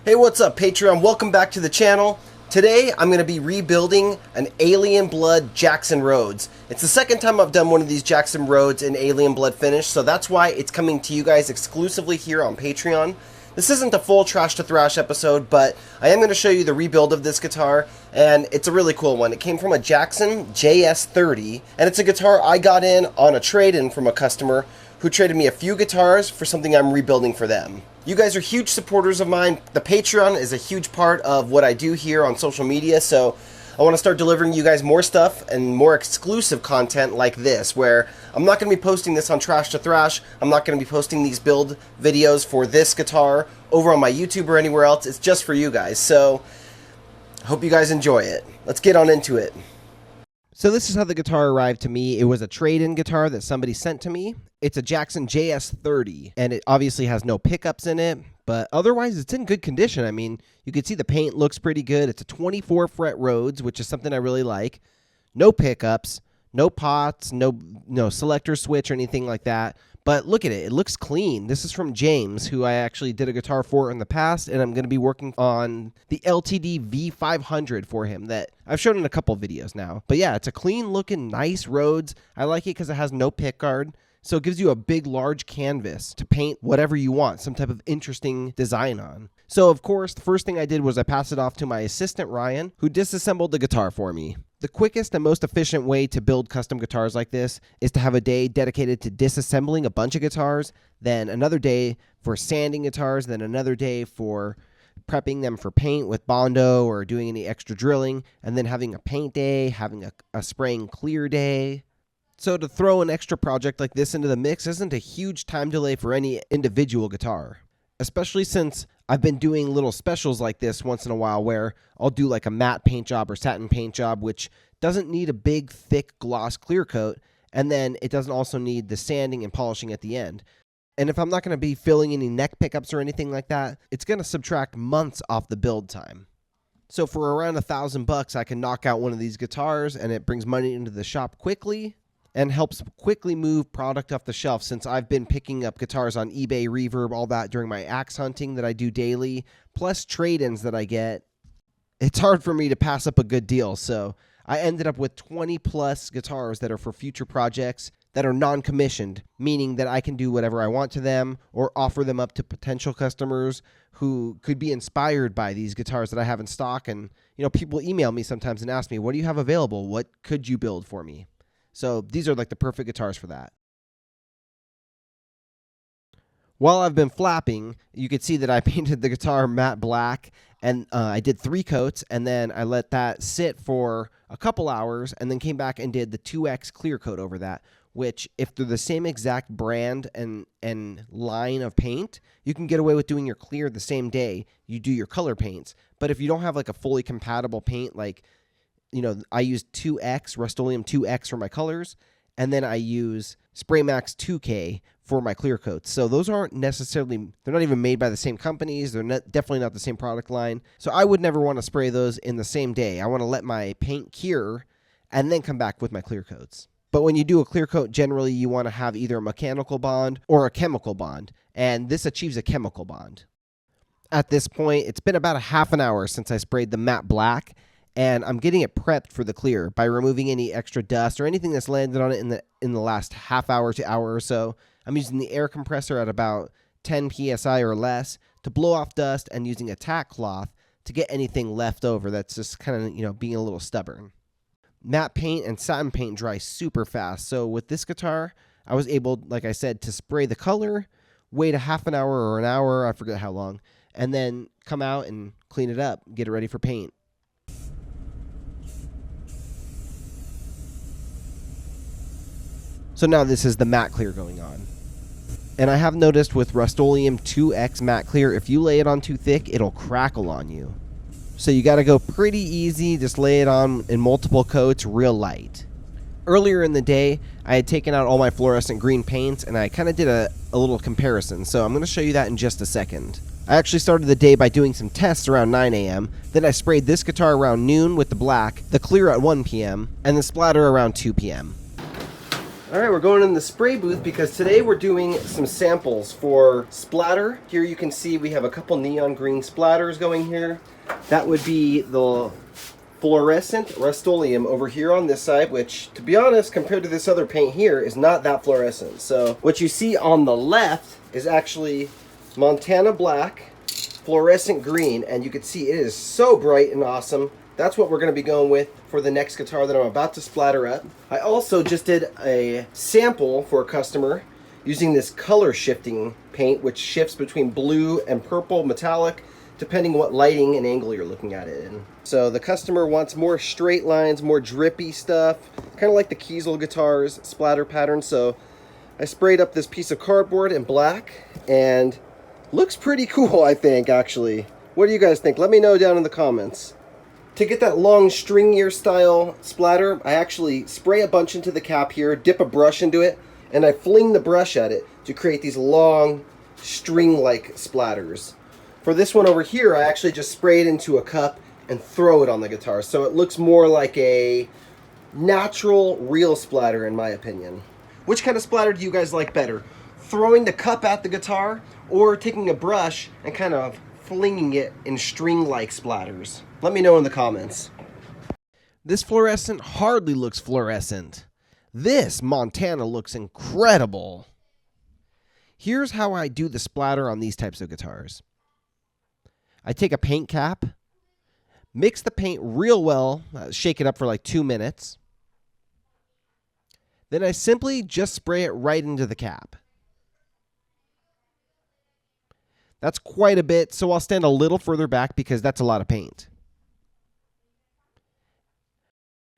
Hey, what's up, Patreon? Welcome back to the channel. Today, I'm going to be rebuilding an Alien Blood Jackson Rhoads. It's the second time I've done one of these Jackson Rhoads in Alien Blood finish, so that's why it's coming to you guys exclusively here on Patreon. This isn't a full Trash to Thrash episode, but I am going to show you the rebuild of this guitar, and it's a really cool one. It came from a Jackson JS30, and it's a guitar I got in on a trade-in from a customer who traded me a few guitars for something I'm rebuilding for them. You guys are huge supporters of mine. The Patreon is a huge part of what I do here on social media, so I want to start delivering you guys more stuff and more exclusive content like this, where I'm not going to be posting this on Trash to Thrash. I'm not going to be posting these build videos for this guitar over on my YouTube or anywhere else. It's just for you guys, so I hope you guys enjoy it. Let's get on into it. So this is how the guitar arrived to me. It was a trade-in guitar that somebody sent to me. It's a Jackson JS30, and it obviously has no pickups in it, but otherwise it's in good condition. I mean, you can see the paint looks pretty good. It's a 24 fret Rhoads, which is something I really like. No pickups, no pots, no selector switch or anything like that. But look at it. It looks clean. This is from James, who I actually did a guitar for in the past, and I'm going to be working on the LTD V500 for him that I've shown in a couple videos now. But yeah, it's a clean-looking, nice Rhoads. I like it because it has no pickguard, so it gives you a big, large canvas to paint whatever you want, some type of interesting design on. So, of course, the first thing I did was I passed it off to my assistant, Ryan, who disassembled the guitar for me. The quickest and most efficient way to build custom guitars like this is to have a day dedicated to disassembling a bunch of guitars, then another day for sanding guitars, then another day for prepping them for paint with Bondo or doing any extra drilling, and then having a paint day, having a spraying clear day. So to throw an extra project like this into the mix isn't a huge time delay for any individual guitar, especially since I've been doing little specials like this once in a while where I'll do like a matte paint job or satin paint job, which doesn't need a big, thick gloss clear coat, and then it doesn't also need the sanding and polishing at the end. And if I'm not going to be filling any neck pickups or anything like that, it's going to subtract months off the build time. So for around $1,000, I can knock out one of these guitars, and it brings money into the shop quickly and helps quickly move product off the shelf, since I've been picking up guitars on eBay, Reverb, all that during my axe hunting that I do daily, plus trade-ins that I get. It's hard for me to pass up a good deal, so I ended up with 20 plus guitars that are for future projects that are non-commissioned, meaning that I can do whatever I want to them or offer them up to potential customers who could be inspired by these guitars that I have in stock. And people email me sometimes and ask me, what do you have available? What could you build for me? So these are like the perfect guitars for that. While I've been flapping, you can see that I painted the guitar matte black, and I did 3 coats, and then I let that sit for a couple hours, and then came back and did the 2X clear coat over that, which, if they're the same exact brand and line of paint, you can get away with doing your clear the same day you do your color paints. But if you don't have like a fully compatible paint, like, I use 2X, Rust-Oleum 2X for my colors, and then I use Spray Max 2K for my clear coats. So those aren't necessarily, they're not even made by the same companies. They're definitely not the same product line. So I would never want to spray those in the same day. I want to let my paint cure and then come back with my clear coats. But when you do a clear coat, generally you want to have either a mechanical bond or a chemical bond, and this achieves a chemical bond. At this point, it's been about a half an hour since I sprayed the matte black, and I'm getting it prepped for the clear by removing any extra dust or anything that's landed on it in the last half hour to hour or so. I'm using the air compressor at about 10 psi or less to blow off dust, and using a tack cloth to get anything left over that's just kind of, being a little stubborn. Matte paint and satin paint dry super fast, so with this guitar, I was able, like I said, to spray the color, wait a half an hour or an hour, I forget how long, and then come out and clean it up, get it ready for paint. So now this is the matte clear going on. And I have noticed with Rust-Oleum 2X matte clear, if you lay it on too thick, it'll crackle on you. So you got to go pretty easy, just lay it on in multiple coats, real light. Earlier in the day, I had taken out all my fluorescent green paints, and I kind of did a little comparison, so I'm going to show you that in just a second. I actually started the day by doing some tests around 9 a.m., then I sprayed this guitar around noon with the black, the clear at 1 p.m., and the splatter around 2 p.m. Alright, we're going in the spray booth because today we're doing some samples for Splatter. Here you can see we have a couple neon green splatters going here. That would be the fluorescent Rust-Oleum over here on this side, which, to be honest, compared to this other paint here, is not that fluorescent. So what you see on the left is actually Montana Black, fluorescent green, and you can see it is so bright and awesome. That's what we're going to be going with for the next guitar that I'm about to splatter up. I also just did a sample for a customer using this color shifting paint, which shifts between blue and purple metallic, depending what lighting and angle you're looking at it in. So the customer wants more straight lines, more drippy stuff, kind of like the Kiesel guitars splatter pattern. So I sprayed up this piece of cardboard in black, and looks pretty cool, I think, actually. What do you guys think? Let me know down in the comments. To get that long stringier style splatter, I actually spray a bunch into the cap here, dip a brush into it, and I fling the brush at it to create these long string-like splatters. For this one over here, I actually just spray it into a cup and throw it on the guitar, so it looks more like a natural, real splatter in my opinion. Which kind of splatter do you guys like better? Throwing the cup at the guitar, or taking a brush and kind of flinging it in string-like splatters? Let me know in the comments. This fluorescent hardly looks fluorescent. This Montana looks incredible. Here's how I do the splatter on these types of guitars. I take a paint cap, mix the paint real well, shake it up for like 2 minutes. Then I simply just spray it right into the cap. That's quite a bit, so I'll stand a little further back because that's a lot of paint.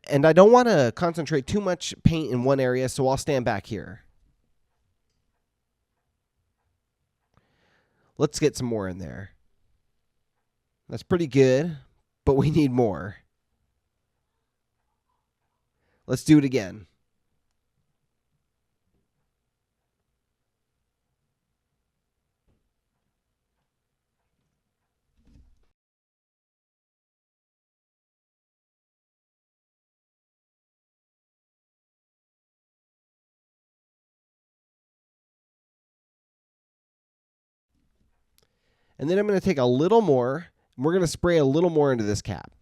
And I don't want to concentrate too much paint in one area, so I'll stand back here. Let's get some more in there. That's pretty good, but we need more. Let's do it again. And then I'm going to take a little more, and we're going to spray a little more into this cap.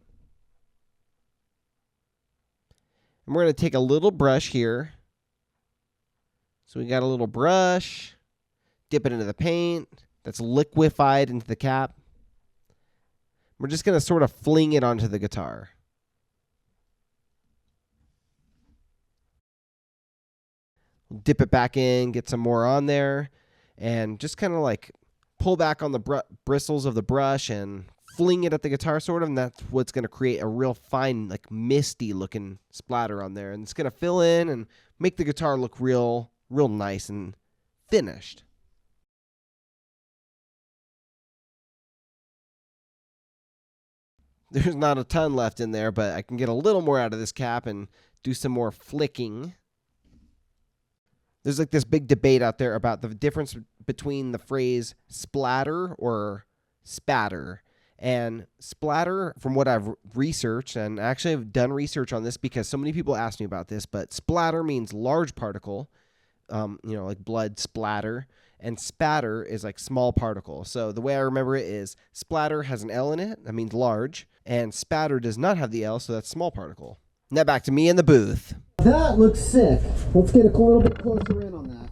And we're going to take a little brush here. So we got a little brush, dip it into the paint that's liquefied into the cap. We're just going to sort of fling it onto the guitar. Dip it back in, get some more on there, and just kind of like pull back on the bristles of the brush and fling it at the guitar sort of, and that's what's going to create a real fine, like misty looking splatter on there. And it's going to fill in and make the guitar look real nice and finished. There's not a ton left in there, but I can get a little more out of this cap and do some more flicking. There's like this big debate out there about the difference between the phrase splatter or spatter. And splatter, from what I've researched, and actually I've done research on this because so many people ask me about this, but splatter means large particle, like blood splatter, and spatter is like small particle. So the way I remember it is splatter has an L in it, that means large, and spatter does not have the L, so that's small particle. Now back to me in the booth. That looks sick. Let's get a little bit closer in on that.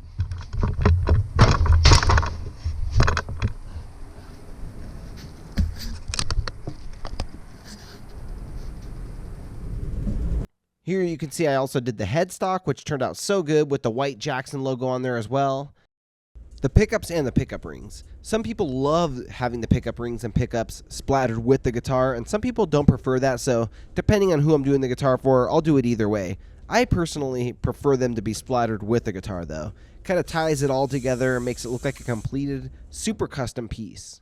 Here you can see I also did the headstock, which turned out so good with the white Jackson logo on there as well. The pickups and the pickup rings. Some people love having the pickup rings and pickups splattered with the guitar, and some people don't prefer that, so depending on who I'm doing the guitar for, I'll do it either way. I personally prefer them to be splattered with the guitar though. Kind of ties it all together and makes it look like a completed, super custom piece.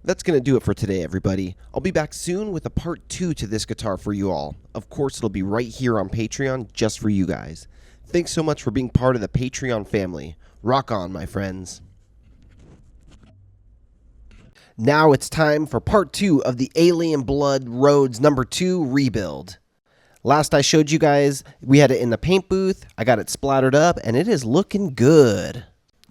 That's going to do it for today, everybody. I'll be back soon with a part 2 to this guitar for you all. Of course, it'll be right here on Patreon just for you guys. Thanks so much for being part of the Patreon family. Rock on, my friends. Now it's time for part 2 of the Alien Blood Rhoads #2 rebuild. Last I showed you guys, we had it in the paint booth. I got it splattered up, and it is looking good.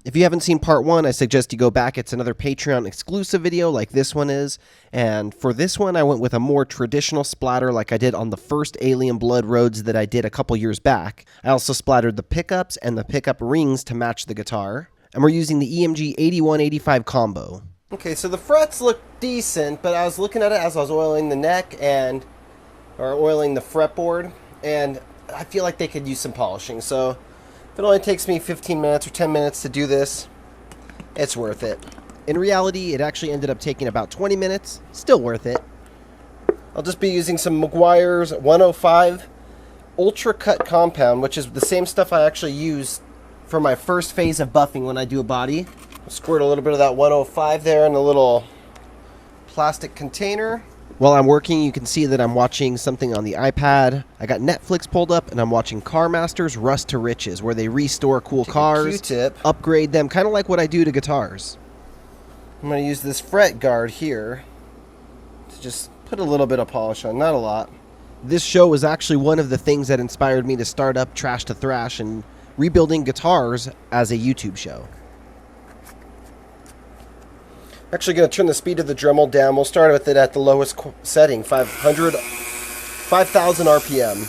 If you haven't seen part 1, I suggest you go back. It's another Patreon exclusive video like this one is. And for this one, I went with a more traditional splatter like I did on the first Alien Blood Rhoads that I did a couple years back. I also splattered the pickups and the pickup rings to match the guitar. And we're using the EMG 8185 combo. Okay, so the frets look decent, but I was looking at it as I was oiling the neck or oiling the fretboard, and I feel like they could use some polishing. So if it only takes me 15 minutes or 10 minutes to do this, it's worth it. In reality, it actually ended up taking about 20 minutes. Still worth it. I'll just be using some Meguiar's 105 Ultra Cut Compound, which is the same stuff I actually use for my first phase of buffing when I do a body. I'll squirt a little bit of that 105 there in a little plastic container. While I'm working, you can see that I'm watching something on the iPad. I got Netflix pulled up, and I'm watching Car Masters Rust to Riches, where they restore cool cars, Q-tip. upgrade them, kind of like what I do to guitars. I'm going to use this fret guard here to just put a little bit of polish on, not a lot. This show was actually one of the things that inspired me to start up Trash to Thrash and rebuilding guitars as a YouTube show. Actually going to turn the speed of the Dremel down. We'll start with it at the lowest setting, 5,000 RPM.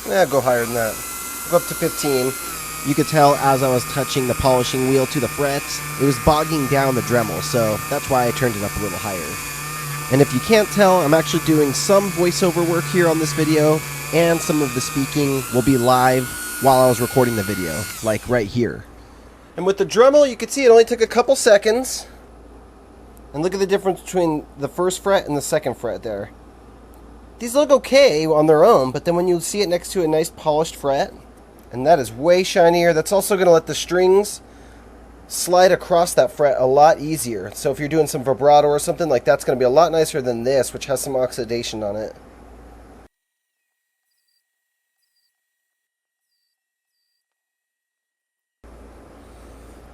Yeah, go higher than that. Go up to 15. You could tell as I was touching the polishing wheel to the frets, it was bogging down the Dremel, so that's why I turned it up a little higher. And if you can't tell, I'm actually doing some voiceover work here on this video, and some of the speaking will be live while I was recording the video, like right here. And with the Dremel, you can see it only took a couple seconds. And look at the difference between the first fret and the second fret there. These look okay on their own, but then when you see it next to a nice polished fret, and that is way shinier, that's also going to let the strings slide across that fret a lot easier. So if you're doing some vibrato or something, like that's going to be a lot nicer than this, which has some oxidation on it.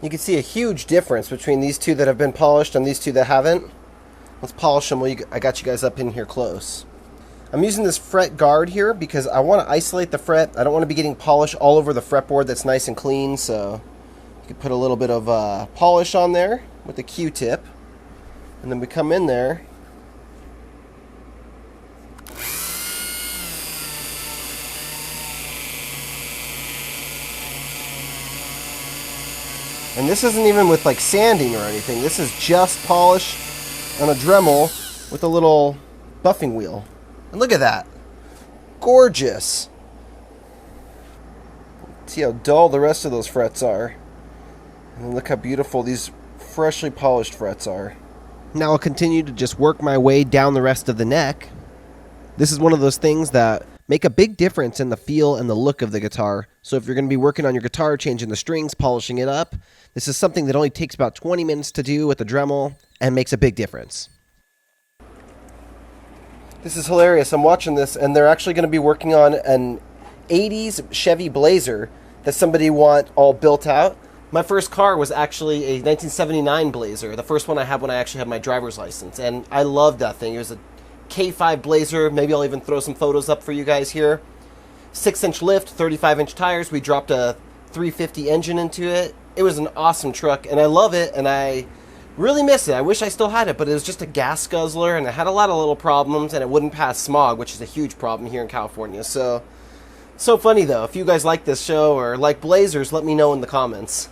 You can see a huge difference between these two that have been polished and these two that haven't. Let's polish them while I got you guys up in here close. I'm using this fret guard here because I want to isolate the fret. I don't want to be getting polish all over the fretboard that's nice and clean, so you can put a little bit of polish on there with the Q-tip. And then we come in there. And this isn't even with like sanding or anything. This is just polish on a Dremel with a little buffing wheel. And look at that. Gorgeous. See how dull the rest of those frets are. And look how beautiful these freshly polished frets are. Now I'll continue to just work my way down the rest of the neck. This is one of those things that make a big difference in the feel and the look of the guitar. So if you're going to be working on your guitar, changing the strings, polishing it up, this is something that only takes about 20 minutes to do with the Dremel and makes a big difference. This is hilarious. I'm watching this, and they're actually going to be working on an 80s Chevy Blazer that somebody want all built out. My first car was actually a 1979 Blazer, the first one I had when I actually had my driver's license, and I loved that thing. It was a K5 Blazer. Maybe I'll even throw some photos up for you guys here. 6-inch lift, 35-inch tires. We dropped a 350 engine into it. It was an awesome truck, and I love it, and I really miss it. I wish I still had it, but it was just a gas guzzler, and it had a lot of little problems, and it wouldn't pass smog, which is a huge problem here in California. So funny, though. If you guys like this show or like Blazers, let me know in the comments.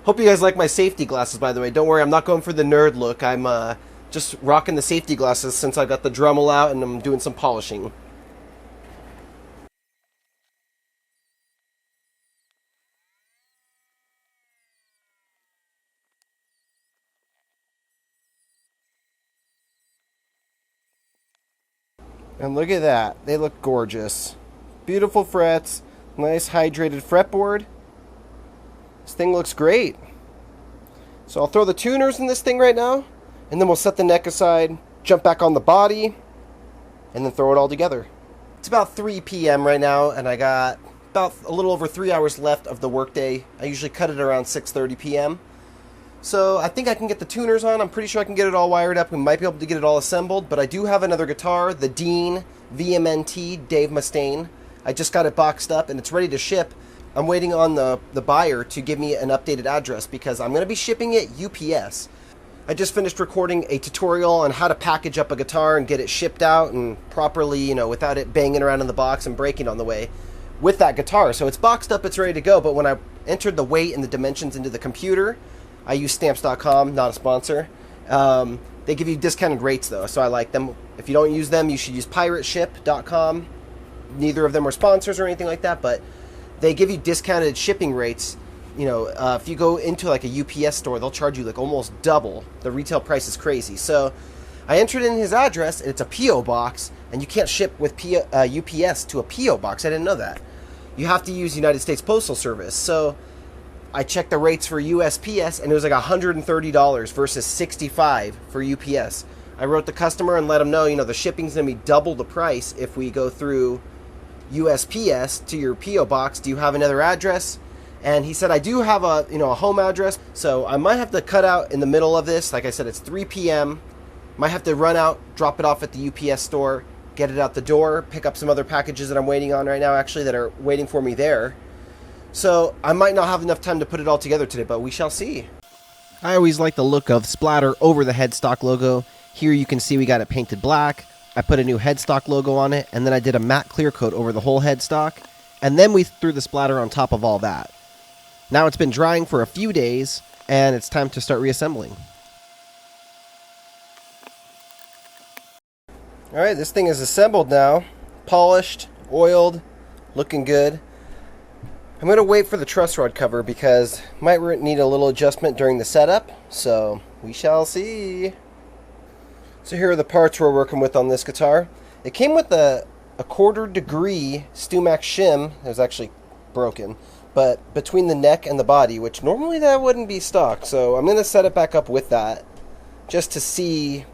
Hope you guys like my safety glasses, by the way. Don't worry, I'm not going for the nerd look. I'm just rocking the safety glasses since I got the Dremel out and I'm doing some polishing. And look at that. They look gorgeous. Beautiful frets. Nice hydrated fretboard. This thing looks great. So I'll throw the tuners in this thing right now, and then we'll set the neck aside, jump back on the body, and then throw it all together. It's about 3 p.m. right now, and I got about a little over 3 hours left of the workday. I usually cut it around 6:30 p.m. So I think I can get the tuners on. I'm pretty sure I can get it all wired up. We might be able to get it all assembled, but I do have another guitar, the Dean VMNT Dave Mustaine. I just got it boxed up and it's ready to ship. I'm waiting on the buyer to give me an updated address because I'm going to be shipping it UPS. I just finished recording a tutorial on how to package up a guitar and get it shipped out and properly, you know, without it banging around in the box and breaking on the way with that guitar. So it's boxed up, it's ready to go, but when I entered the weight and the dimensions into the computer, I use stamps.com, not a sponsor. They give you discounted rates though, so I like them. If you don't use them, you should use pirateship.com. Neither of them are sponsors or anything like that, but they give you discounted shipping rates. You know, if you go into like a UPS store, they'll charge you like almost double. The retail price is crazy. So I entered in his address, and it's a P.O. box, and you can't ship with UPS to a P.O. box. I didn't know that. You have to use United States Postal Service. So I checked the rates for USPS, and it was like $130 versus $65 for UPS. I wrote the customer and let him know, you know, the shipping's going to be double the price if we go through USPS to your P.O. box. Do you have another address? And he said, I do have a home address, so I might have to cut out in the middle of this. Like I said, it's 3 p.m. Might have to run out, drop it off at the UPS store, get it out the door, pick up some other packages that I'm waiting on right now, actually, that are waiting for me there. So I might not have enough time to put it all together today, but we shall see. I always like the look of Splatter over the headstock logo. Here you can see we got it painted black. I put a new headstock logo on it, and then I did a matte clear coat over the whole headstock, and then we threw the Splatter on top of all that. Now it's been drying for a few days, and it's time to start reassembling. Alright, this thing is assembled now. Polished, oiled, looking good. I'm going to wait for the truss rod cover because might need a little adjustment during the setup, so we shall see. So here are the parts we're working with on this guitar. It came with a 1/4 degree Stumac shim. It was actually broken, but between the neck and the body, which normally that wouldn't be stock. So I'm going to set it back up with that just to see,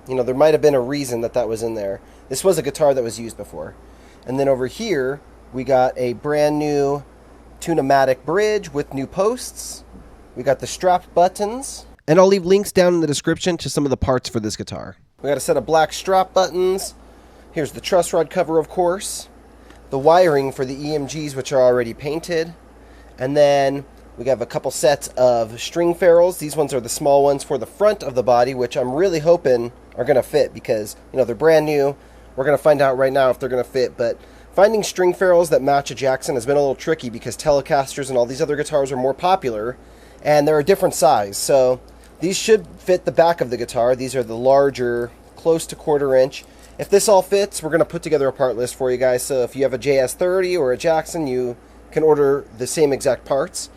you know, there might have been a reason that was in there. This was a guitar that was used before. And then over here, we got a brand new Tune-O-Matic bridge with new posts. We got the strap buttons. And I'll leave links down in the description to some of the parts for this guitar. We got a set of black strap buttons. Here's the truss rod cover, of course. The wiring for the EMGs, which are already painted. And then we have a couple sets of string ferrules. These ones are the small ones for the front of the body, which I'm really hoping are going to fit because, you know, they're brand new. We're going to find out right now if they're going to fit, but finding string ferrules that match a Jackson has been a little tricky because Telecasters and all these other guitars are more popular, and they're a different size. So these should fit the back of the guitar. These are the larger, close to 1/4 inch. If this all fits, we're going to put together a part list for you guys. So if you have a JS30 or a Jackson, you can order the same exact parts.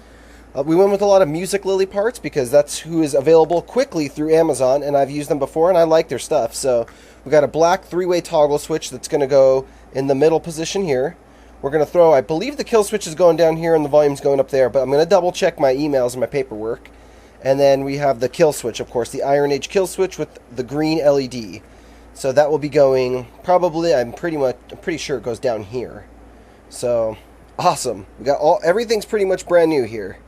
We went with a lot of Music Lily parts because that's who is available quickly through Amazon, and I've used them before and I like their stuff. So we got a black 3-way toggle switch that's going to go in the middle position here. We're going to throw, I believe the kill switch is going down here and the volume's going up there, but I'm going to double check my emails and my paperwork. And then we have the kill switch, of course, the Iron Age kill switch with the green LED. So that will be going probably, I'm pretty sure it goes down here. So awesome. We got everything's pretty much brand new here.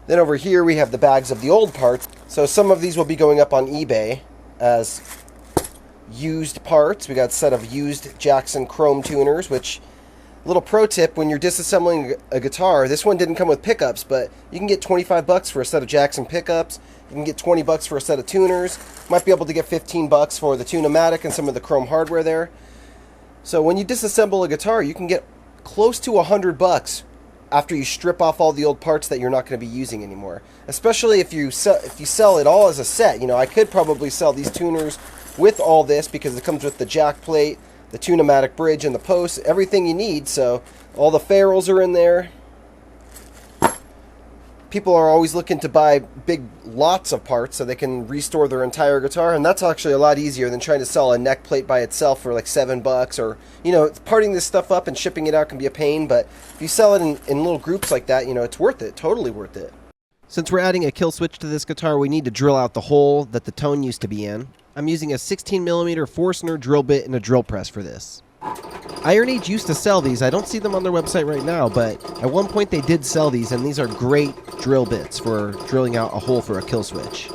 Then over here we have the bags of the old parts. So some of these will be going up on eBay as used parts. We got a set of used Jackson chrome tuners, which, little pro tip, when you're disassembling a guitar, this one didn't come with pickups, but you can get 25 bucks for a set of Jackson pickups. You can get 20 bucks for a set of tuners. Might be able to get 15 bucks for the Tune-O-Matic and some of the chrome hardware there. So when you disassemble a guitar, you can get close to 100 bucks after you strip off all the old parts that you're not going to be using anymore. Especially if you sell it all as a set. You know, I could probably sell these tuners with all this because it comes with the jack plate, the Tune-O-Matic bridge, and the posts, everything you need. So all the ferrules are in there. People are always looking to buy big lots of parts so they can restore their entire guitar, and that's actually a lot easier than trying to sell a neck plate by itself for like $7, or, you know, parting this stuff up and shipping it out can be a pain, but if you sell it in little groups like that, you know, it's worth it, totally worth it. Since we're adding a kill switch to this guitar, we need to drill out the hole that the tone used to be in. I'm using a 16mm Forstner drill bit and a drill press for this. Iron Age used to sell these. I don't see them on their website right now, but at one point they did sell these, and these are great drill bits for drilling out a hole for a kill switch.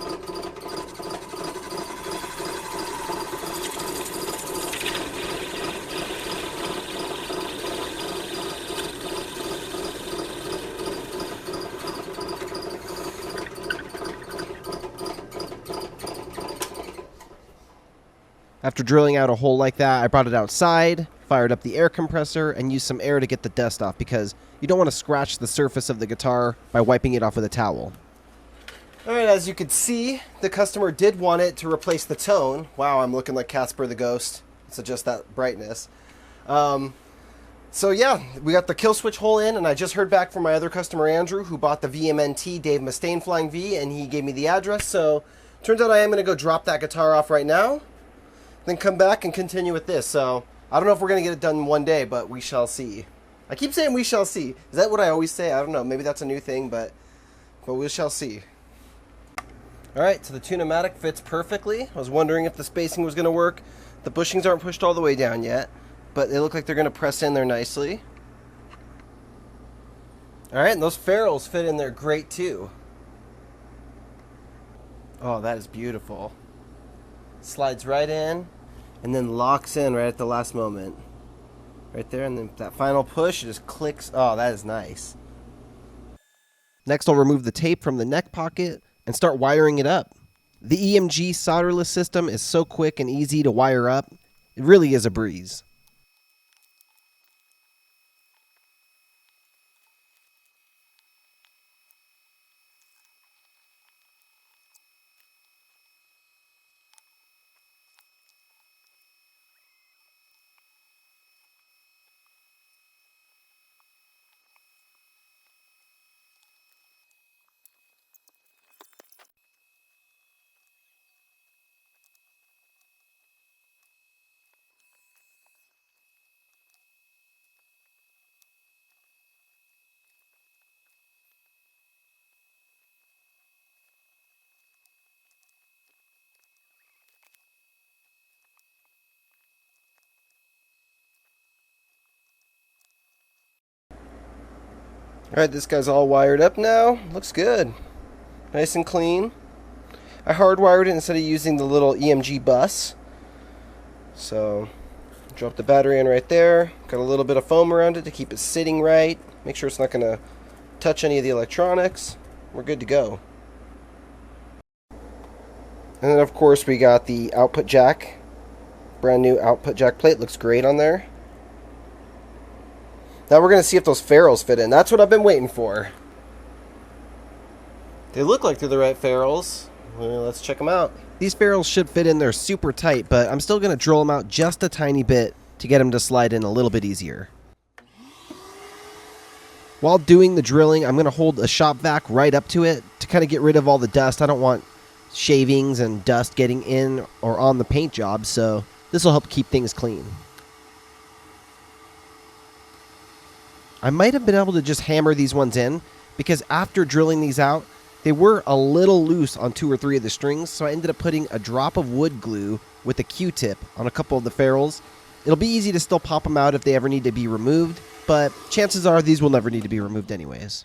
After drilling out a hole like that, I brought it outside, fired up the air compressor, and used some air to get the dust off because you don't want to scratch the surface of the guitar by wiping it off with a towel. Alright, as you can see, the customer did want it to replace the tone. Wow, I'm looking like Casper the Ghost. Let's adjust that brightness. So yeah, we got the kill switch hole in, and I just heard back from my other customer, Andrew, who bought the VMNT Dave Mustaine Flying V, and he gave me the address. So turns out I am going to go drop that guitar off right now, then come back and continue with this. So I don't know if we're going to get it done in one day, but we shall see. I keep saying we shall see. Is that what I always say? I don't know. Maybe that's a new thing, but we shall see. Alright, so the Tune-O-Matic fits perfectly. I was wondering if the spacing was going to work. The bushings aren't pushed all the way down yet, but they look like they're going to press in there nicely. Alright, and those ferrules fit in there great too. Oh, that is beautiful. Slides right in and then locks in right at the last moment. Right there, and then that final push, it just clicks. Oh, that is nice. Next, I'll remove the tape from the neck pocket and start wiring it up. The EMG solderless system is so quick and easy to wire up. It really is a breeze. Alright, this guy's all wired up now. Looks good. Nice and clean. I hardwired it instead of using the little EMG bus. So, drop the battery in right there. Got a little bit of foam around it to keep it sitting right. Make sure it's not going to touch any of the electronics. We're good to go. And then of course we got the output jack. Brand new output jack plate. Looks great on there. Now we're going to see if those ferrules fit in. That's what I've been waiting for. They look like they're the right ferrules. Well, let's check them out. These ferrules should fit in there super tight, but I'm still going to drill them out just a tiny bit to get them to slide in a little bit easier. While doing the drilling, I'm going to hold a shop vac right up to it to kind of get rid of all the dust. I don't want shavings and dust getting in or on the paint job, so this will help keep things clean. I might have been able to just hammer these ones in, because after drilling these out, they were a little loose on 2 or 3 of the strings, so I ended up putting a drop of wood glue with a Q-tip on a couple of the ferrules. It'll be easy to still pop them out if they ever need to be removed, but chances are these will never need to be removed anyways.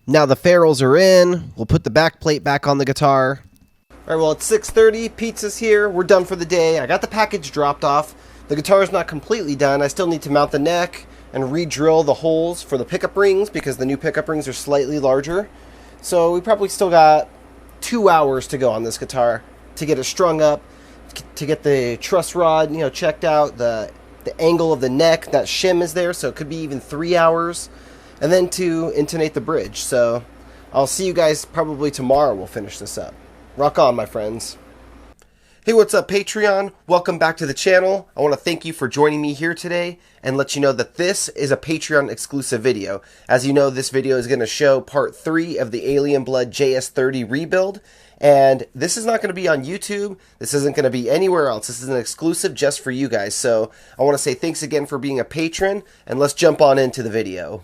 Now the ferrules are in, we'll put the back plate back on the guitar. Alright, well it's 6:30, pizza's here, we're done for the day. I got the package dropped off. The guitar is not completely done. I still need to mount the neck and re-drill the holes for the pickup rings because the new pickup rings are slightly larger. So we probably still got 2 hours to go on this guitar to get it strung up, to get the truss rod, checked out, the angle of the neck, that shim is there, so it could be even 3 hours, and then to intonate the bridge. So I'll see you guys probably tomorrow. We'll finish this up. Rock on, my friends. Hey, what's up, Patreon? Welcome back to the channel. I want to thank you for joining me here today and let you know that this is a Patreon exclusive video. As you know, this video is going to show part 3 of the Alien Blood JS30 rebuild, and this is not going to be on YouTube. This isn't going to be anywhere else. This is an exclusive just for you guys. So I want to say thanks again for being a patron, and let's jump on into the video.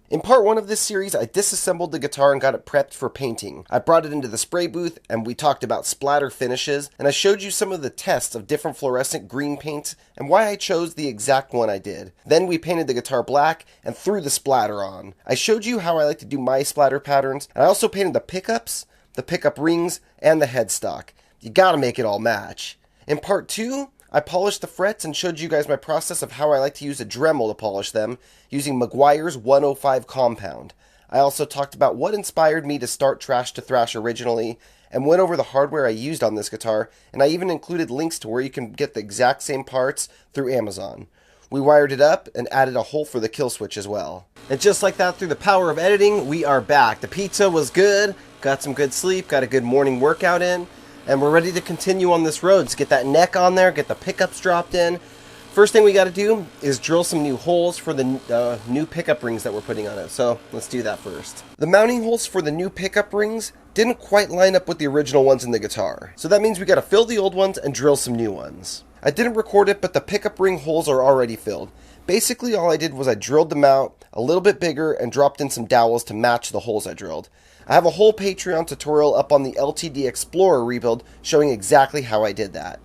In part 1 of this series, I disassembled the guitar and got it prepped for painting. I brought it into the spray booth and we talked about splatter finishes, and I showed you some of the tests of different fluorescent green paints and why I chose the exact one I did. Then we painted the guitar black and threw the splatter on. I showed you how I like to do my splatter patterns, and I also painted the pickups, the pickup rings, and the headstock. You gotta make it all match. In part 2, I polished the frets and showed you guys my process of how I like to use a Dremel to polish them using Meguiar's 105 compound. I also talked about what inspired me to start Trash to Thrash originally and went over the hardware I used on this guitar, and I even included links to where you can get the exact same parts through Amazon. We wired it up and added a hole for the kill switch as well. And just like that, through the power of editing, we are back. The pizza was good, got some good sleep, got a good morning workout in, and we're ready to continue on this Rhoads. Get that neck on there, get the pickups dropped in. First thing we got to do is drill some new holes for the new pickup rings that we're putting on it. So let's do that first. The mounting holes for the new pickup rings didn't quite line up with the original ones in the guitar. So that means we got to fill the old ones and drill some new ones. I didn't record it, but the pickup ring holes are already filled. Basically all I did was I drilled them out a little bit bigger and dropped in some dowels to match the holes I drilled. I have a whole Patreon tutorial up on the LTD Explorer rebuild showing exactly how I did that.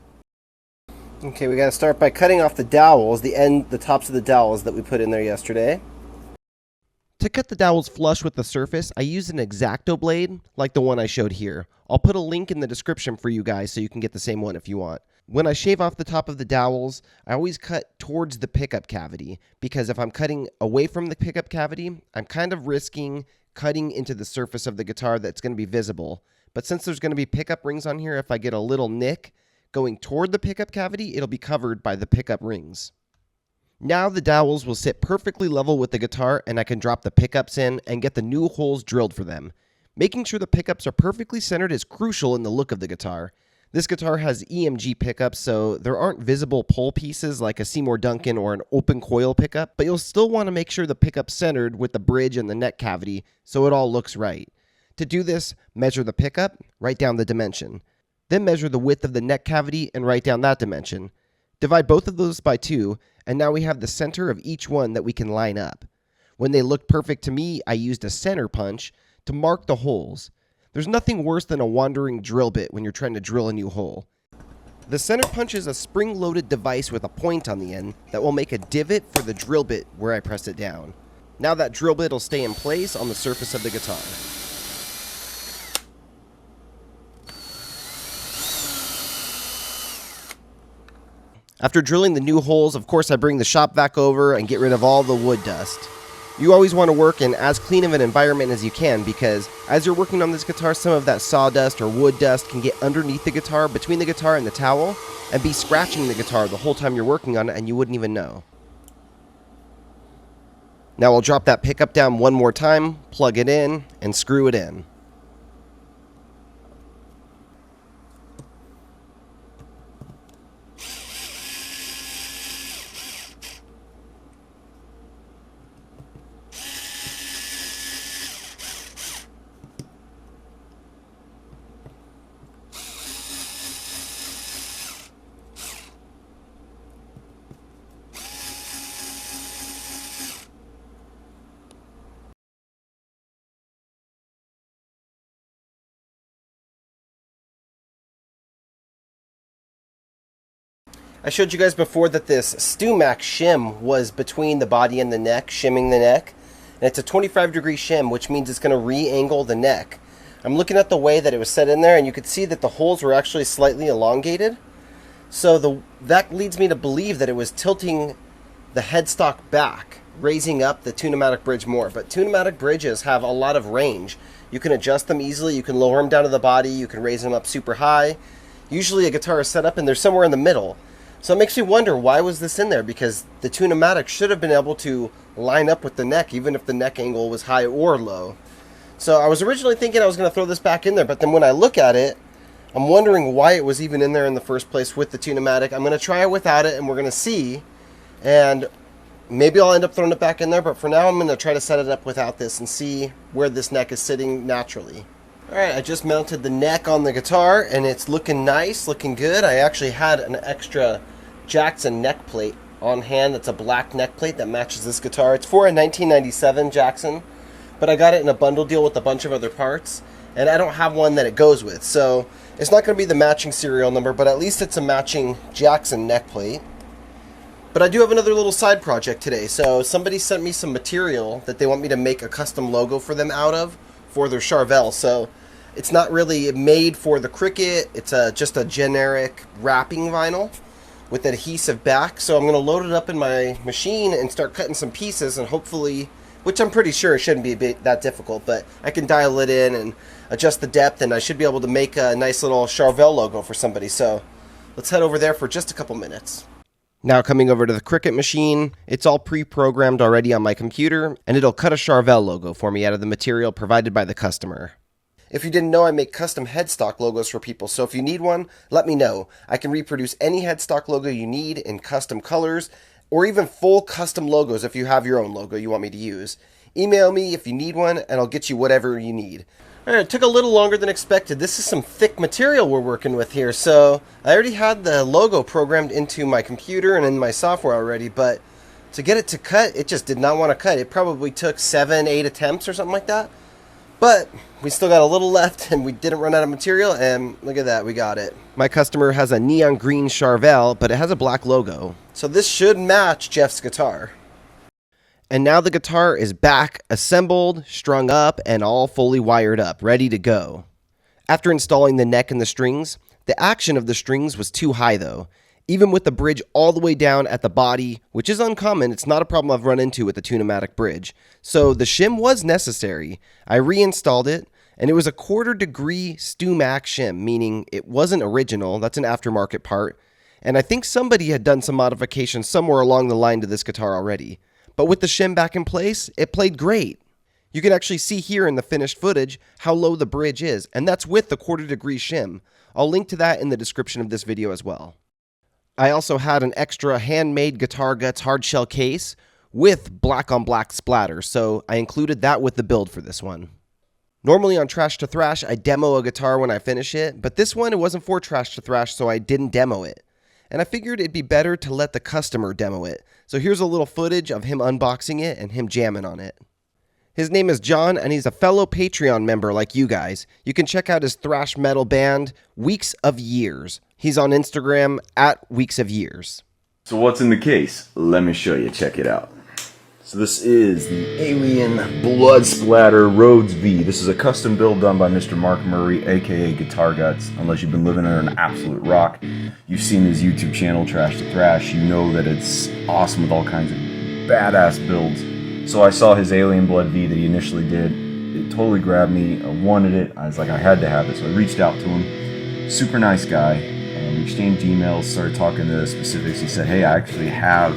Okay, we got to start by cutting off the dowels, the tops of the dowels that we put in there yesterday. To cut the dowels flush with the surface, I used an X-Acto blade like the one I showed here. I'll put a link in the description for you guys so you can get the same one if you want. When I shave off the top of the dowels, I always cut towards the pickup cavity, because if I'm cutting away from the pickup cavity, I'm kind of risking cutting into the surface of the guitar that's going to be visible. But since there's going to be pickup rings on here, if I get a little nick going toward the pickup cavity, it'll be covered by the pickup rings. Now the dowels will sit perfectly level with the guitar, and I can drop the pickups in and get the new holes drilled for them. Making sure the pickups are perfectly centered is crucial in the look of the guitar. This guitar has EMG pickups, so there aren't visible pole pieces like a Seymour Duncan or an open coil pickup, but you'll still want to make sure the pickup's centered with the bridge and the neck cavity so it all looks right. To do this, measure the pickup, write down the dimension. Then measure the width of the neck cavity and write down that dimension. Divide both of those by 2, and now we have the center of each one that we can line up. When they looked perfect to me, I used a center punch to mark the holes. There's nothing worse than a wandering drill bit when you're trying to drill a new hole. The center punch is a spring-loaded device with a point on the end that will make a divot for the drill bit where I press it down. Now that drill bit will stay in place on the surface of the guitar. After drilling the new holes, of course I bring the shop vac over and get rid of all the wood dust. You always want to work in as clean of an environment as you can, because as you're working on this guitar, some of that sawdust or wood dust can get underneath the guitar, between the guitar and the towel, and be scratching the guitar the whole time you're working on it and you wouldn't even know. Now I'll drop that pickup down one more time, plug it in, and screw it in. I showed you guys before that this StewMac shim was between the body and the neck, shimming the neck. And it's a 25-degree shim, which means it's going to re-angle the neck. I'm looking at the way that it was set in there, and you could see that the holes were actually slightly elongated. So that leads me to believe that it was tilting the headstock back, raising up the Tune-O-Matic bridge more. But Tune-O-Matic bridges have a lot of range. You can adjust them easily, you can lower them down to the body, you can raise them up super high. Usually a guitar is set up and they're somewhere in the middle. So it makes me wonder, why was this in there? Because the Tune-O-Matic should have been able to line up with the neck, even if the neck angle was high or low. So I was originally thinking I was going to throw this back in there, but then when I look at it, I'm wondering why it was even in there in the first place with the Tune-O-Matic. I'm going to try it without it, and we're going to see. And maybe I'll end up throwing it back in there, but for now I'm going to try to set it up without this and see where this neck is sitting naturally. Alright, I just mounted the neck on the guitar, and it's looking nice, looking good. I actually had an extra Jackson neck plate on hand that's a black neck plate that matches this guitar. It's for a 1997 Jackson, but I got it in a bundle deal with a bunch of other parts, and I don't have one that it goes with, so it's not going to be the matching serial number, but at least it's a matching Jackson neck plate. But I do have another little side project today. So somebody sent me some material that they want me to make a custom logo for them out of for their Charvel. So it's not really made for the Cricut. It's just a generic wrapping vinyl with adhesive back. So I'm going to load it up in my machine and start cutting some pieces, and hopefully, which I'm pretty sure it shouldn't be that difficult, but I can dial it in and adjust the depth, and I should be able to make a nice little Charvel logo for somebody. So let's head over there for just a couple minutes. Now coming over to the Cricut machine, it's all pre-programmed already on my computer, and it'll cut a Charvel logo for me out of the material provided by the customer. If you didn't know, I make custom headstock logos for people, so if you need one, let me know. I can reproduce any headstock logo you need in custom colors, or even full custom logos if you have your own logo you want me to use. Email me if you need one, and I'll get you whatever you need. All right, it took a little longer than expected. This is some thick material we're working with here. So I already had the logo programmed into my computer and in my software already, but to get it to cut, it just did not want to cut. It probably took 7-8 attempts or something like that. But we still got a little left, and we didn't run out of material, and look at that, we got it. My customer has a neon green Charvel, but it has a black logo. So this should match Jeff's guitar. And now the guitar is back, assembled, strung up, and all fully wired up, ready to go. After installing the neck and the strings, the action of the strings was too high though. Even with the bridge all the way down at the body, which is uncommon, it's not a problem I've run into with the Tune-o-matic bridge. So the shim was necessary. I reinstalled it, and it was a 1/4 degree StewMac shim, meaning it wasn't original, that's an aftermarket part, and I think somebody had done some modifications somewhere along the line to this guitar already. But with the shim back in place, it played great. You can actually see here in the finished footage how low the bridge is, and that's with the 1/4 degree shim. I'll link to that in the description of this video as well. I also had an extra handmade Guitar Guts hardshell case with black on black splatter, so I included that with the build for this one. Normally on Trash to Thrash, I demo a guitar when I finish it, but this one, it wasn't for Trash to Thrash, so I didn't demo it. And I figured it'd be better to let the customer demo it. So here's a little footage of him unboxing it and him jamming on it. His name is John, and he's a fellow Patreon member like you guys. You can check out his thrash metal band, Weeks of Years. He's on Instagram at Weeks of Years. So what's in the case? Let me show you. Check it out. So this is the Alien Blood Splatter Rhoads V. This is a custom build done by Mr. Mark Murray, aka Guitar Guts. Unless you've been living under an absolute rock, you've seen his YouTube channel, Trash to Thrash. You know that it's awesome with all kinds of badass builds. So I saw his Alien Blood V that he initially did. It totally grabbed me. I wanted it. I was like, I had to have it. So I reached out to him. Super nice guy. We exchanged emails, started talking to specifics. He said, hey, I actually have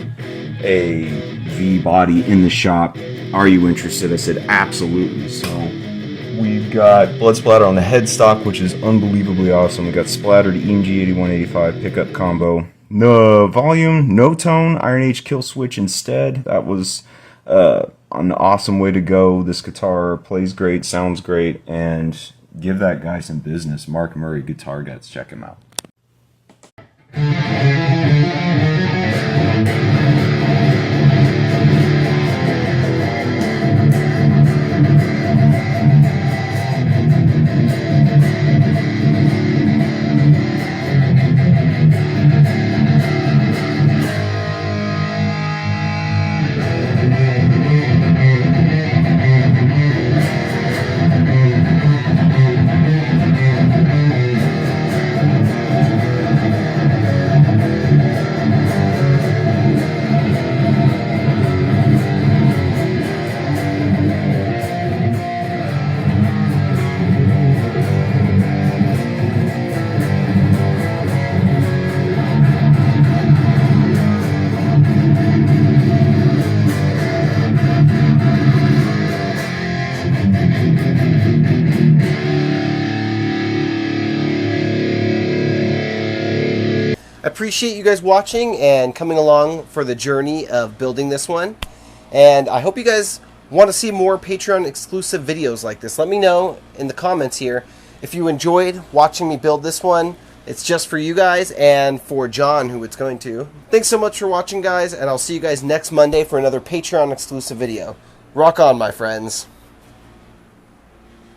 a V body in the shop. Are you interested? I said, absolutely. So we've got Blood Splatter on the headstock, which is unbelievably awesome. We got splattered EMG 8185 pickup combo. No volume, no tone, Iron Age kill switch instead. That was an awesome way to go. This guitar plays great, sounds great, and give that guy some business. Mark Murray, Guitar Guts, check him out. Appreciate you guys watching and coming along for the journey of building this one, and I hope you guys want to see more Patreon exclusive videos like this. Let me know in the comments here if you enjoyed watching me build this one, It's just for you guys and for John, who it's going to. Thanks so much for watching, guys, and I'll see you guys next Monday for another Patreon exclusive video. Rock on, my friends.